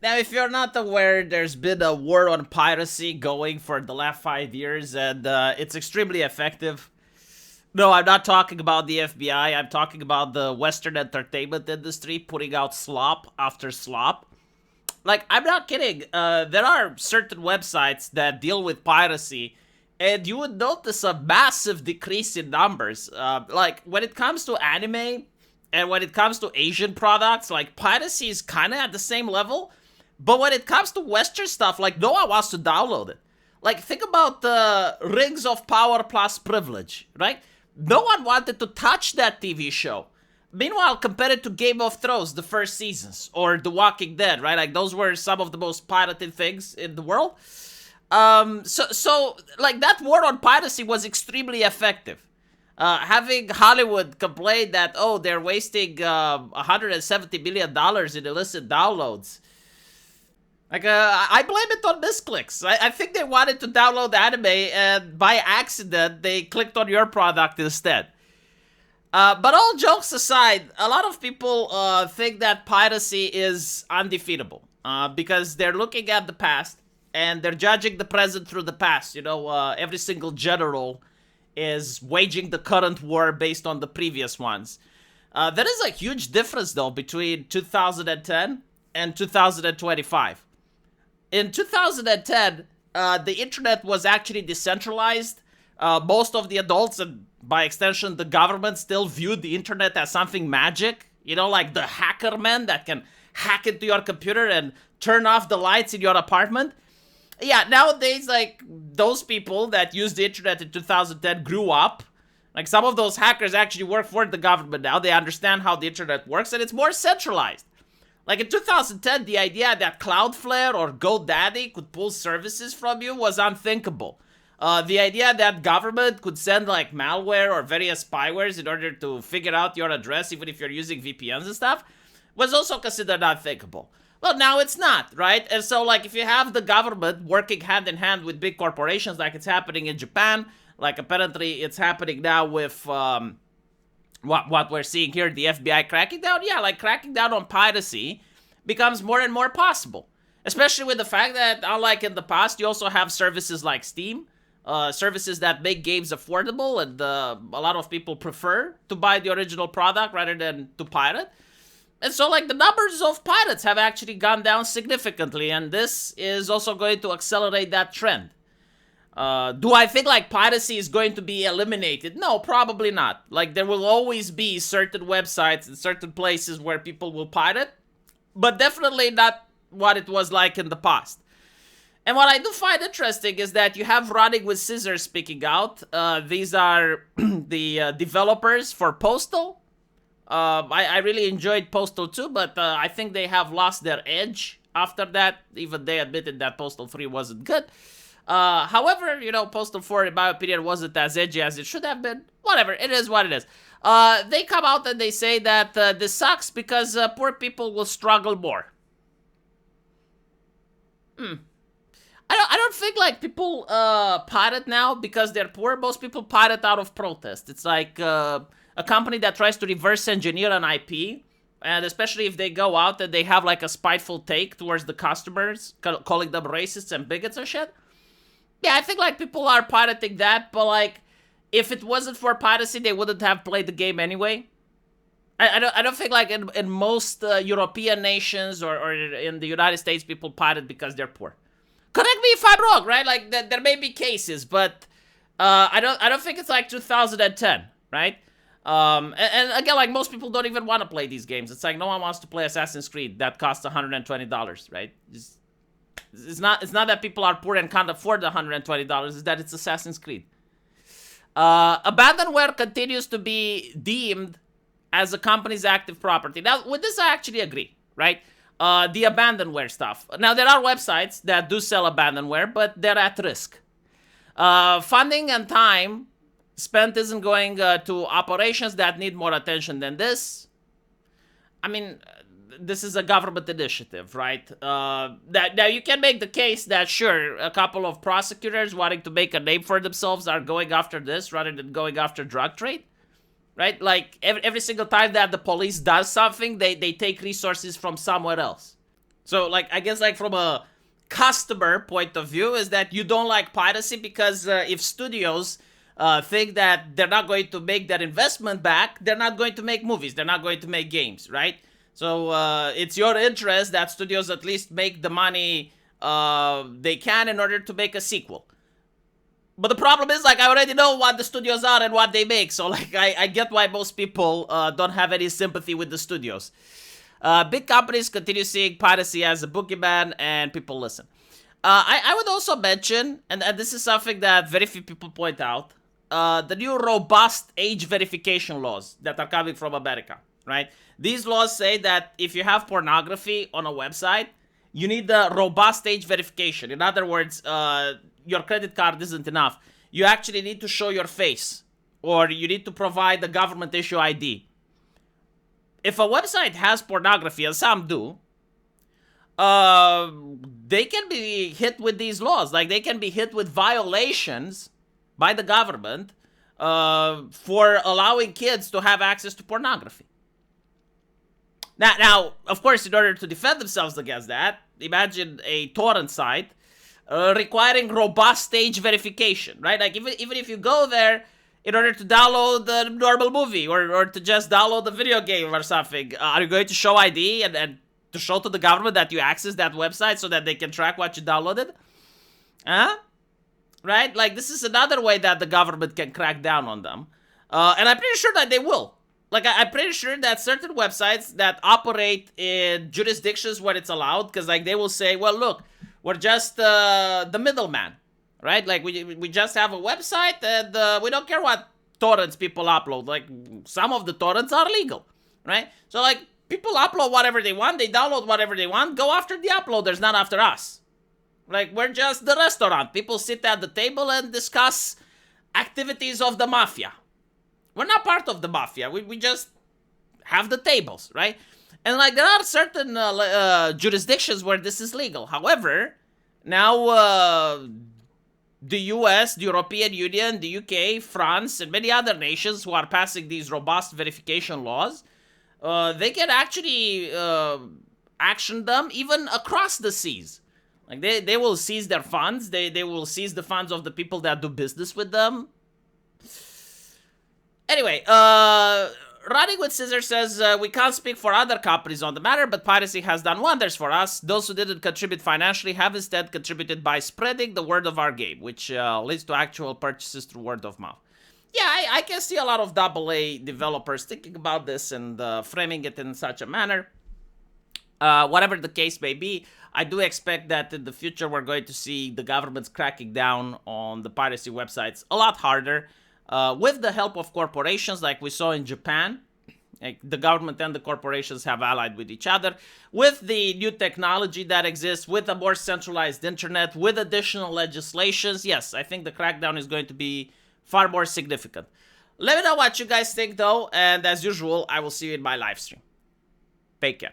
Now, if you're not aware, there's been a war on piracy going for the last 5 years, and it's extremely effective. No, I'm not talking about the FBI. I'm talking about the Western entertainment industry putting out slop after slop. Like, I'm not kidding. There are certain websites that deal with piracy, and you would notice a massive decrease in numbers. Like, when it comes to anime and when it comes to Asian products, like, piracy is kind of at the same level. But when it comes to Western stuff, like, no one wants to download it. Like, think about the Rings of Power plus Privilege, right? No one wanted to touch that TV show. Meanwhile, compare it to Game of Thrones, the first seasons, or The Walking Dead, right? Like, those were some of the most pirated things in the world. So like, that war on piracy was extremely effective. Having Hollywood complain that, oh, they're wasting $170 million in illicit downloads. Like, I blame it on misclicks. I think they wanted to download anime, and by accident, they clicked on your product instead. But all jokes aside, a lot of people think that piracy is undefeatable because they're looking at the past and they're judging the present through the past. You know, every single general is waging the current war based on the previous ones. There is a huge difference, though, between 2010 and 2025. In 2010, the internet was actually decentralized. Most of the adults, and by extension the government, still viewed the internet as something magic. You know, like the hacker man that can hack into your computer and turn off the lights in your apartment. Yeah, nowadays, like, those people that used the internet in 2010 grew up. Like, some of those hackers actually work for the government now. They understand how the internet works, and it's more centralized. Like, in 2010, the idea that Cloudflare or GoDaddy could pull services from you was unthinkable. The idea that government could send, like, malware or various spywares in order to figure out your address, even if you're using VPNs and stuff, was also considered unthinkable. Well, now it's not, right? And so, like, if you have the government working hand in hand with big corporations, like it's happening in Japan, like apparently it's happening now with what we're seeing here, the FBI cracking down, yeah, like, cracking down on piracy becomes more and more possible. Especially with the fact that, unlike in the past, you also have services like Steam, services that make games affordable, and a lot of people prefer to buy the original product rather than to pirate. And so, like, the numbers of pirates have actually gone down significantly, and this is also going to accelerate that trend. Do I think, like, piracy is going to be eliminated? No, probably not. Like, there will always be certain websites and certain places where people will pirate, but definitely not what it was like in the past. And what I do find interesting is that you have Running with Scissors speaking out. These are the developers for Postal. I really enjoyed Postal 2, but I think they have lost their edge after that. Even they admitted that Postal 3 wasn't good. However, you know, Postal 4, in my opinion, wasn't as edgy as it should have been. Whatever, it is what it is. They come out and they say that this sucks because poor people will struggle more. I don't think, like, people pirate now because they're poor. Most people pirate out of protest. It's like a company that tries to reverse engineer an IP, and especially if they go out and they have, like, a spiteful take towards the customers, calling them racists and bigots and shit. Yeah, I think, like, people are pirating that, but, like, if it wasn't for piracy, they wouldn't have played the game anyway. I don't think, like, in most European nations or in the United States, people pirate because they're poor. Correct me if I'm wrong, right? Like, there may be cases, but I don't think it's like 2010, right? And again, like, most people don't even want to play these games. It's like no one wants to play Assassin's Creed that costs $120, right? It's not that people are poor and can't afford the $120. It's that it's Assassin's Creed. Abandonware continues to be deemed as a company's active property. Now, with this, I actually agree, right? The abandonware stuff. Now, there are websites that do sell abandonware, but they're at risk. Funding and time spent isn't going to operations that need more attention than this. I mean, this is a government initiative, right? Now, you can make the case that, sure, a couple of prosecutors wanting to make a name for themselves are going after this rather than going after drug trade. Right? Like, every single time that the police does something, they take resources from somewhere else. So, like, I guess, like, from a customer point of view, is that you don't like piracy because if studios think that they're not going to make that investment back, they're not going to make movies, they're not going to make games, right? So it's your interest that studios at least make the money they can in order to make a sequel. But the problem is, like, I already know what the studios are and what they make, so, like, I get why most people don't have any sympathy with the studios. Big companies continue seeing piracy as a boogeyman, and people listen. I would also mention, and this is something that very few people point out, the new robust age verification laws that are coming from America, right? These laws say that if you have pornography on a website, you need the robust age verification. In other words, your credit card isn't enough. You actually need to show your face, or you need to provide the government issue ID. If a website has pornography, and some do, they can be hit with these laws. Like, they can be hit with violations by the government for allowing kids to have access to pornography. Now, of course, in order to defend themselves against that, imagine a torrent site requiring robust age verification, right? Like, even if you go there in order to download the normal movie or to just download the video game or something, are you going to show ID and to show to the government that you accessed that website so that they can track what you downloaded? Huh? Right? Like, this is another way that the government can crack down on them. And I'm pretty sure that they will. Like, I'm pretty sure that certain websites that operate in jurisdictions where it's allowed, because, like, they will say, well, look, we're just the middleman, right? Like, we just have a website, and we don't care what torrents people upload. Like, some of the torrents are legal, right? So, like, people upload whatever they want, they download whatever they want, go after the uploaders, not after us. Like, we're just the restaurant. People sit at the table and discuss activities of the mafia. We're not part of the mafia. We just have the tables, right? And, like, there are certain jurisdictions where this is legal. However, now the US, the European Union, the UK, France, and many other nations who are passing these robust verification laws, they can actually action them even across the seas. Like, they will seize their funds. They will seize the funds of the people that do business with them. Anyway, Running with Scissors says, we can't speak for other companies on the matter, but piracy has done wonders for us. Those who didn't contribute financially have instead contributed by spreading the word of our game, which leads to actual purchases through word of mouth. Yeah, I can see a lot of AA developers thinking about this and framing it in such a manner. Whatever the case may be, I do expect that in the future we're going to see the governments cracking down on the piracy websites a lot harder. With the help of corporations, like we saw in Japan. Like, the government and the corporations have allied with each other. With the new technology that exists, with a more centralized internet, with additional legislations, yes, I think the crackdown is going to be far more significant. Let me know what you guys think, though, and as usual, I will see you in my live stream. Take care.